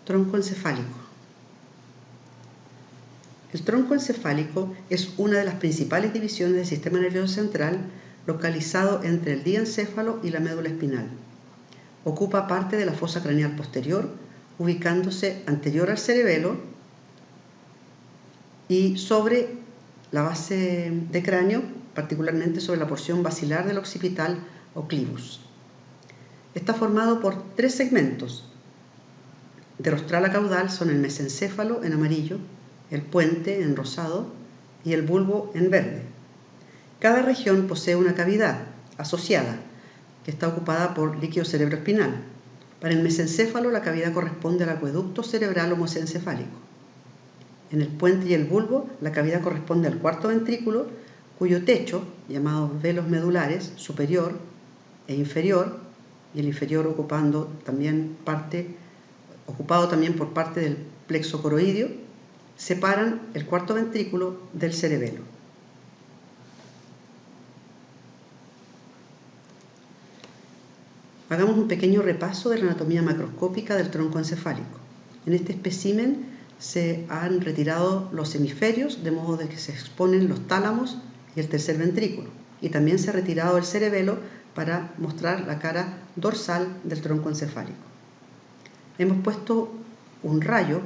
Tronco encefálico. El tronco encefálico es una de las principales divisiones del sistema nervioso central, localizado entre el diencéfalo y la médula espinal. Ocupa parte de la fosa craneal posterior, ubicándose anterior al cerebelo y sobre la base de cráneo, particularmente sobre la porción basilar del occipital o clivus. Está formado por tres segmentos. De rostral a caudal son el mesencéfalo en amarillo, el puente en rosado y el bulbo en verde. Cada región posee una cavidad asociada que está ocupada por líquido cerebroespinal. Para el mesencéfalo la cavidad corresponde al acueducto cerebral o mesencefálico. En el puente y el bulbo la cavidad corresponde al cuarto ventrículo, cuyo techo, llamados velos medulares superior e inferior, y el inferior ocupado también por parte del plexo coroidio, separan el cuarto ventrículo del cerebelo. Hagamos un pequeño repaso de la anatomía macroscópica del tronco encefálico. En este espécimen se han retirado los hemisferios, de modo de que se exponen los tálamos y el tercer ventrículo. Y también se ha retirado el cerebelo para mostrar la cara dorsal del tronco encefálico. Hemos puesto un rayo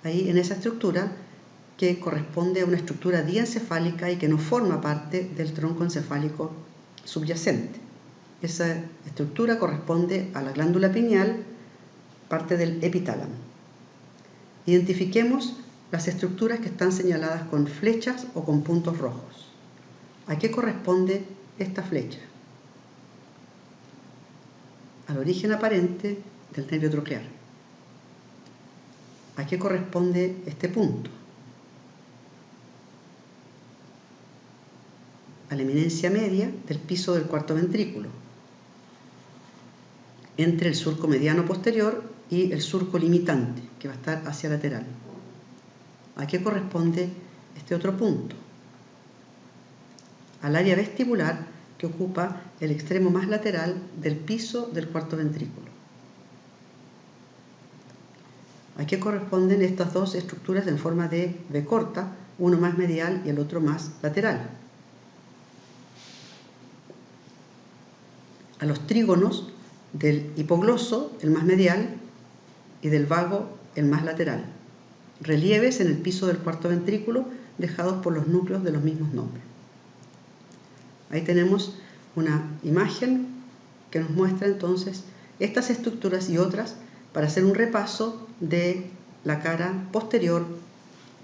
ahí en esa estructura que corresponde a una estructura diencefálica y que no forma parte del tronco encefálico subyacente. Esa estructura corresponde a la glándula pineal, parte del epitálamo. Identifiquemos las estructuras que están señaladas con flechas o con puntos rojos. ¿A qué corresponde esta flecha? Al origen aparente del nervio troclear. ¿A qué corresponde este punto? A la eminencia media del piso del cuarto ventrículo, entre el surco mediano posterior y el surco limitante, que va a estar hacia lateral. ¿A qué corresponde este otro punto? Al área vestibular que ocupa el extremo más lateral del piso del cuarto ventrículo. ¿A qué corresponden estas dos estructuras en forma de V corta, uno más medial y el otro más lateral? A los trígonos del hipogloso, el más medial, y del vago, el más lateral. Relieves en el piso del cuarto ventrículo dejados por los núcleos de los mismos nombres. Ahí tenemos una imagen que nos muestra entonces estas estructuras y otras para hacer un repaso de la cara posterior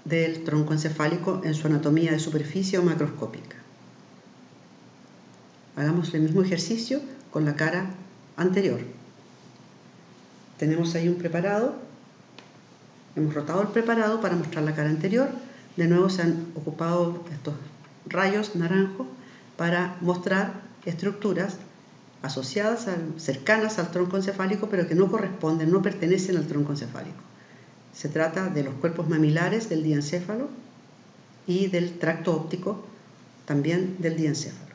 del tronco encefálico en su anatomía de superficie o macroscópica. Hagamos el mismo ejercicio con la cara anterior. Tenemos ahí un preparado, hemos rotado el preparado para mostrar la cara anterior. De nuevo se han ocupado estos rayos naranjos para mostrar estructuras asociadas, cercanas al tronco encefálico, pero que no corresponden, no pertenecen al tronco encefálico. Se trata de los cuerpos mamilares del diencéfalo y del tracto óptico también del diencéfalo.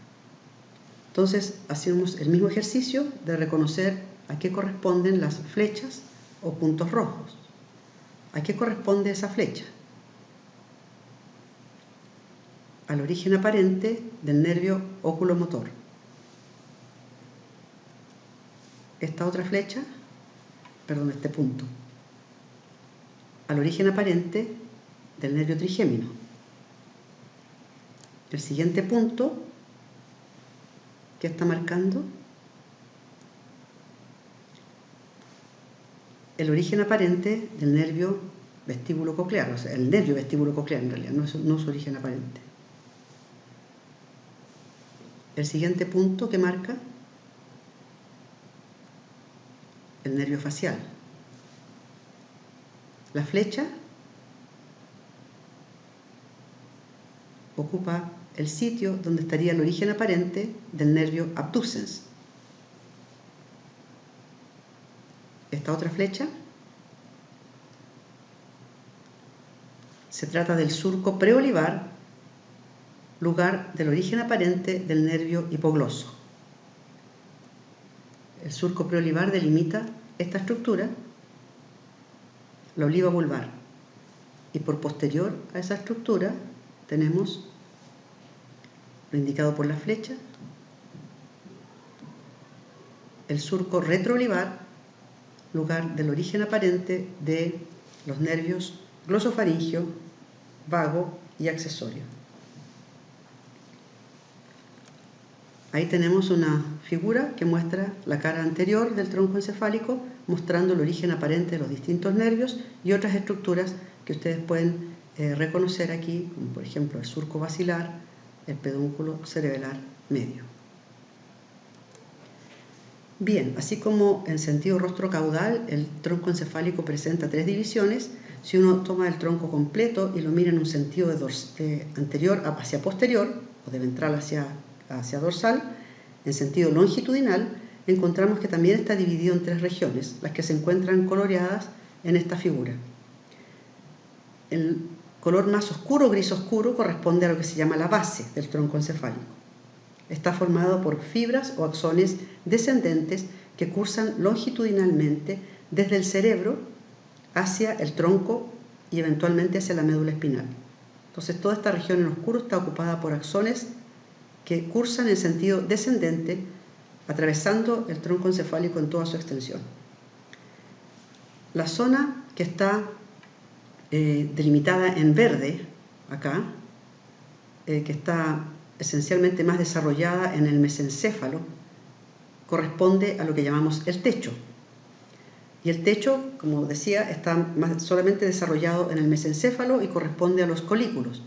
Entonces, hacemos el mismo ejercicio de reconocer a qué corresponden las flechas o puntos rojos. ¿A qué corresponde esa flecha? Al origen aparente del nervio oculomotor. Esta otra flecha, este punto, al origen aparente del nervio trigémino. El siguiente punto, ¿qué está marcando? El origen aparente del nervio vestíbulo coclear, o sea, el nervio vestíbulo coclear en realidad, no su origen aparente. El siguiente punto que marca el nervio facial. La flecha ocupa el sitio donde estaría el origen aparente del nervio abducens. Esta otra flecha se trata del surco preolivar, lugar del origen aparente del nervio hipogloso. El surco preolivar delimita esta estructura la oliva vulvar. Y por posterior a esa estructura tenemos lo indicado por la flecha, el surco retroolivar, lugar del origen aparente de los nervios glosofaringio, vago y accesorio. Ahí tenemos una figura que muestra la cara anterior del tronco encefálico, mostrando el origen aparente de los distintos nervios y otras estructuras que ustedes pueden reconocer aquí, como por ejemplo el surco basilar, el pedúnculo cerebelar medio. Bien, así como en sentido rostro-caudal, el tronco encefálico presenta 3 divisiones. Si uno toma el tronco completo y lo mira en un sentido de anterior hacia posterior, o de ventral hacia dorsal, en sentido longitudinal, encontramos que también está dividido en 3 regiones, las que se encuentran coloreadas en esta figura. El color más oscuro, gris oscuro, corresponde a lo que se llama la base del tronco encefálico. Está formado por fibras o axones descendentes que cursan longitudinalmente desde el cerebro hacia el tronco y eventualmente hacia la médula espinal. Entonces toda esta región en oscuro está ocupada por axones que cursan en sentido descendente, atravesando el tronco encefálico en toda su extensión. La zona que está delimitada en verde, acá, que está esencialmente más desarrollada en el mesencéfalo, corresponde a lo que llamamos el techo. Y el techo, como decía, está solamente desarrollado en el mesencéfalo y corresponde a los colículos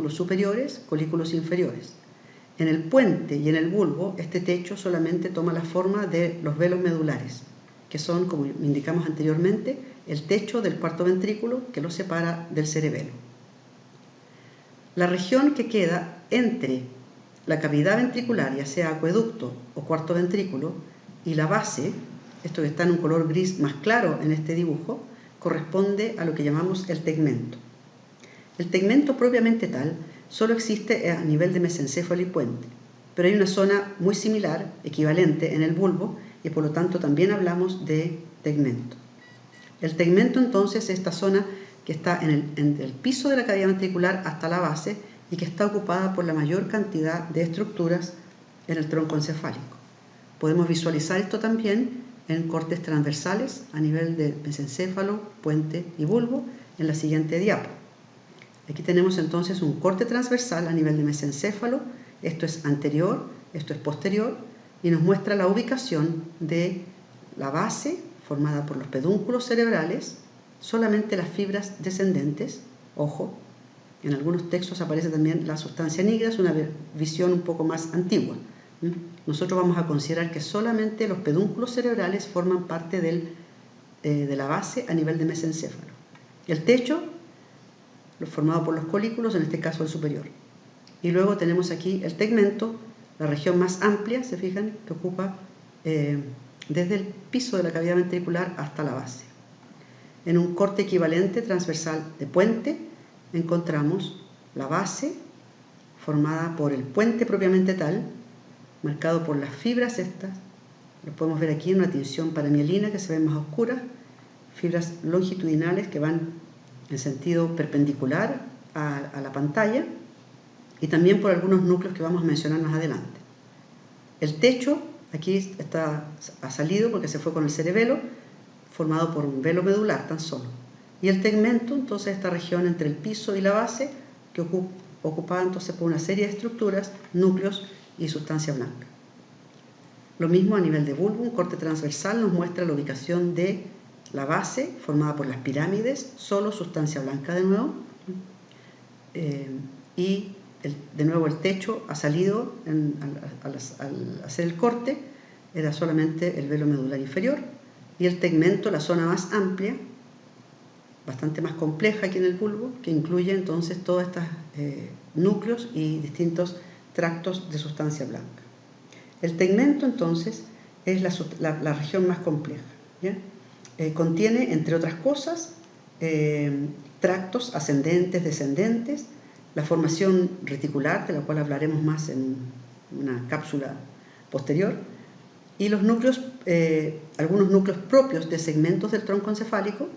superiores, colículos inferiores. En el puente y en el bulbo, este techo solamente toma la forma de los velos medulares, que son, como indicamos anteriormente, el techo del cuarto ventrículo que lo separa del cerebelo. La región que queda entre la cavidad ventricular, ya sea acueducto o cuarto ventrículo, y la base, esto que está en un color gris más claro en este dibujo, corresponde a lo que llamamos el tegmento. El tegmento propiamente tal solo existe a nivel de mesencéfalo y puente, pero hay una zona muy similar, equivalente en el bulbo, y por lo tanto también hablamos de tegmento. El tegmento entonces es esta zona que está entre el piso de la cavidad ventricular hasta la base y que está ocupada por la mayor cantidad de estructuras en el tronco encefálico. Podemos visualizar esto también en cortes transversales a nivel de mesencéfalo, puente y bulbo en la siguiente diapo. Aquí tenemos entonces un corte transversal a nivel de mesencéfalo, esto es anterior, esto es posterior, y nos muestra la ubicación de la base formada por los pedúnculos cerebrales, solamente las fibras descendentes, ojo, en algunos textos aparece también la sustancia nigra, es una visión un poco más antigua. Nosotros vamos a considerar que solamente los pedúnculos cerebrales forman parte de la base a nivel de mesencéfalo. El techo, formado por los colículos, en este caso el superior. Y luego tenemos aquí el tegmento, la región más amplia, se fijan, que ocupa desde el piso de la cavidad ventricular hasta la base. En un corte equivalente transversal de puente encontramos la base formada por el puente propiamente tal, marcado por las fibras estas, lo podemos ver aquí en una tinción paramielina que se ven más oscuras, fibras longitudinales que van en sentido perpendicular a la pantalla, y también por algunos núcleos que vamos a mencionar más adelante. El techo aquí ha salido porque se fue con el cerebelo, formado por un velo medular tan solo. Y el tegmento, entonces, esta región entre el piso y la base, que ocupada entonces por una serie de estructuras, núcleos y sustancia blanca. Lo mismo a nivel de bulbo, un corte transversal nos muestra la ubicación de la base, formada por las pirámides, solo sustancia blanca de nuevo. Y de nuevo el techo ha salido, al hacer el corte, era solamente el velo medular inferior, y el tegmento, la zona más amplia, bastante más compleja aquí en el bulbo, que incluye entonces todos estos núcleos y distintos tractos de sustancia blanca. El tegmento entonces es la región más compleja, ¿ya? Contiene, entre otras cosas, tractos ascendentes, descendentes, la formación reticular, de la cual hablaremos más en una cápsula posterior, y los núcleos, algunos núcleos propios de segmentos del tronco encefálico,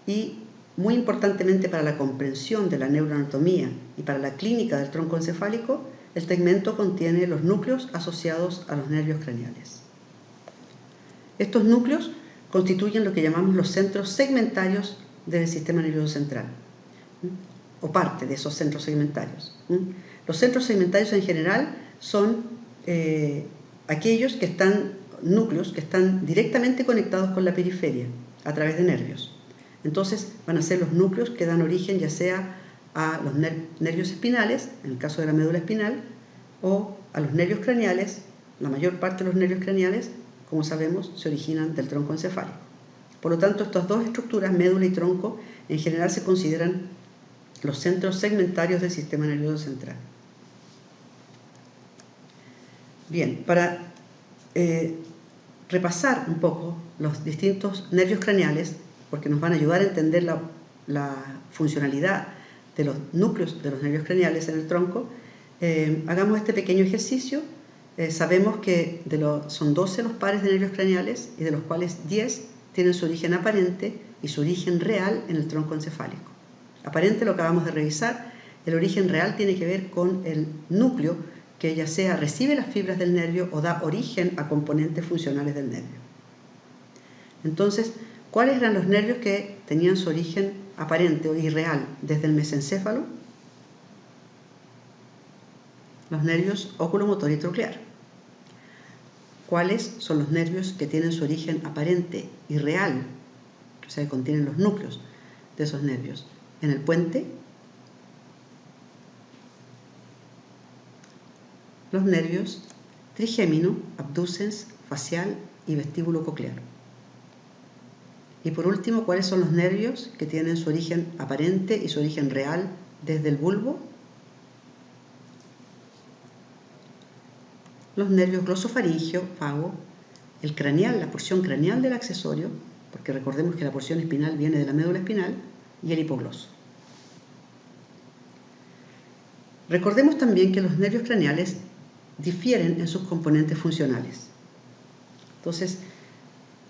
y muy importantemente para la comprensión de la neuroanatomía y para la clínica del tronco encefálico, el tegmento contiene los núcleos asociados a los nervios craneales. Estos núcleos constituyen lo que llamamos los centros segmentarios del sistema nervioso central, o parte de esos centros segmentarios. Los centros segmentarios en general son aquellos que están, núcleos que están directamente conectados con la periferia a través de nervios. Entonces van a ser los núcleos que dan origen ya sea a los nervios espinales, en el caso de la médula espinal, o a los nervios craneales. La mayor parte de los nervios craneales, como sabemos, se originan del tronco encefálico. Por lo tanto, estas dos estructuras, médula y tronco, en general se consideran los centros segmentarios del sistema nervioso central. Bien, para repasar un poco los distintos nervios craneales, porque nos van a ayudar a entender la funcionalidad de los núcleos de los nervios craneales en el tronco, hagamos este pequeño ejercicio. Sabemos que son 12 los pares de nervios craneales y de los cuales 10 tienen su origen aparente y su origen real en el tronco encefálico. Aparente lo acabamos de revisar. El origen real tiene que ver con el núcleo que ya sea recibe las fibras del nervio o da origen a componentes funcionales del nervio. Entonces, ¿cuáles eran los nervios que tenían su origen aparente o irreal desde el mesencéfalo? Los nervios oculomotor y troclear. ¿Cuáles son los nervios que tienen su origen aparente y real? O sea, que contienen los núcleos de esos nervios. En el puente, los nervios trigémino, abducens, facial y vestíbulo coclear. Y por último, ¿cuáles son los nervios que tienen su origen aparente y su origen real desde el bulbo? Los nervios glosofaringeo, fago, el craneal, la porción craneal del accesorio, porque recordemos que la porción espinal viene de la médula espinal, y el hipogloso. Recordemos también que los nervios craneales difieren en sus componentes funcionales. Entonces,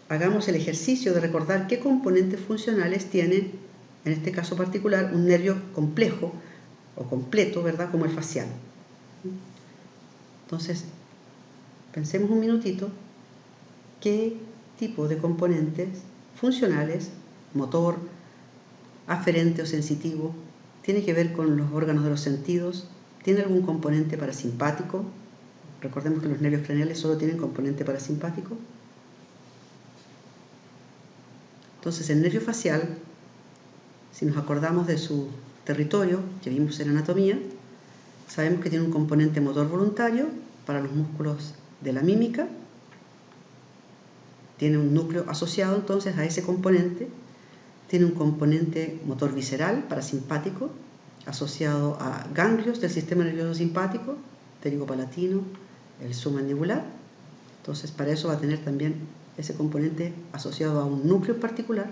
hagamos el ejercicio de recordar qué componentes funcionales tiene, en este caso particular, un nervio complejo o completo, ¿verdad?, como el facial. Entonces, pensemos un minutito qué tipo de componentes funcionales, motor, aferente o sensitivo, tiene que ver con los órganos de los sentidos, tiene algún componente parasimpático. Recordemos que los nervios craneales solo tienen componente parasimpático. Entonces, el nervio facial, si nos acordamos de su territorio que vimos en anatomía, sabemos que tiene un componente motor voluntario para los músculos de la mímica, tiene un núcleo asociado entonces a ese componente, tiene un componente motor visceral, parasimpático, asociado a ganglios del sistema nervioso simpático, pterigopalatino, el submandibular. Entonces, para eso va a tener también ese componente asociado a un núcleo en particular.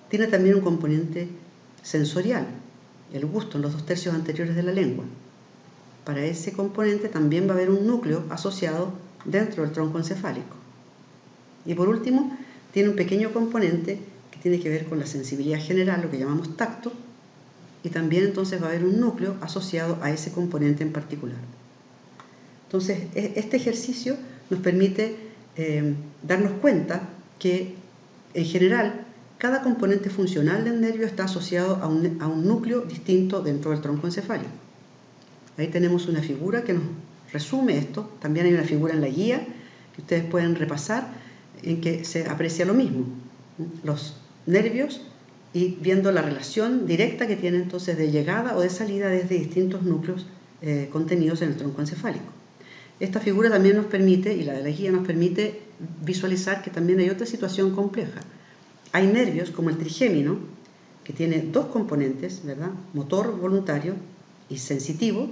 Tiene también un componente sensorial, el gusto en los 2/3 anteriores de la lengua. Para ese componente también va a haber un núcleo asociado dentro del tronco encefálico. Y por último, tiene un pequeño componente que tiene que ver con la sensibilidad general, lo que llamamos tacto, y también entonces va a haber un núcleo asociado a ese componente en particular. Entonces, este ejercicio nos permite darnos cuenta que, en general, cada componente funcional del nervio está asociado a un núcleo distinto dentro del tronco encefálico. Ahí tenemos una figura que nos resume esto. También hay una figura en la guía que ustedes pueden repasar en que se aprecia lo mismo. Los nervios y viendo la relación directa que tienen entonces de llegada o de salida desde distintos núcleos contenidos en el tronco encefálico. Esta figura también nos permite, y la de la guía nos permite visualizar que también hay otra situación compleja. Hay nervios como el trigémino, que tiene dos componentes, ¿verdad?, motor voluntario y sensitivo,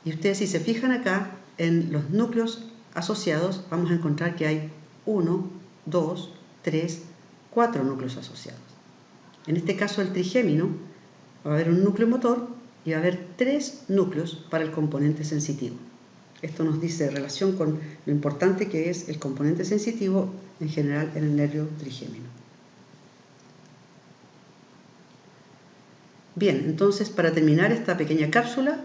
y ustedes si se fijan acá en los núcleos asociados vamos a encontrar que hay 1, 2, 3, 4 núcleos asociados. En este caso el trigémino va a haber un núcleo motor y va a haber 3 núcleos para el componente sensitivo. Esto nos dice relación con lo importante que es el componente sensitivo en general en el nervio trigémino. Bien, entonces para terminar esta pequeña cápsula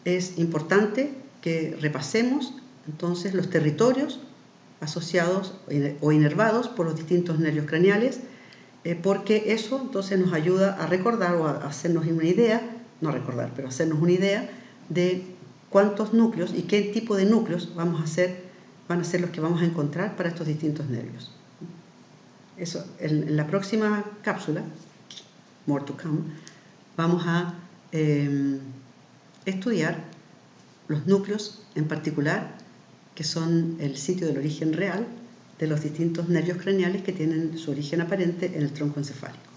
es importante que repasemos entonces los territorios asociados o inervados por los distintos nervios craneales, porque eso entonces nos ayuda a recordar o a hacernos una idea, no recordar, pero hacernos una idea de cuántos núcleos y qué tipo de núcleos van a ser los que vamos a encontrar para estos distintos nervios. Eso, en la próxima cápsula, more to come, vamos a estudiar los núcleos en particular, que son el sitio del origen real de los distintos nervios craneales que tienen su origen aparente en el tronco encefálico.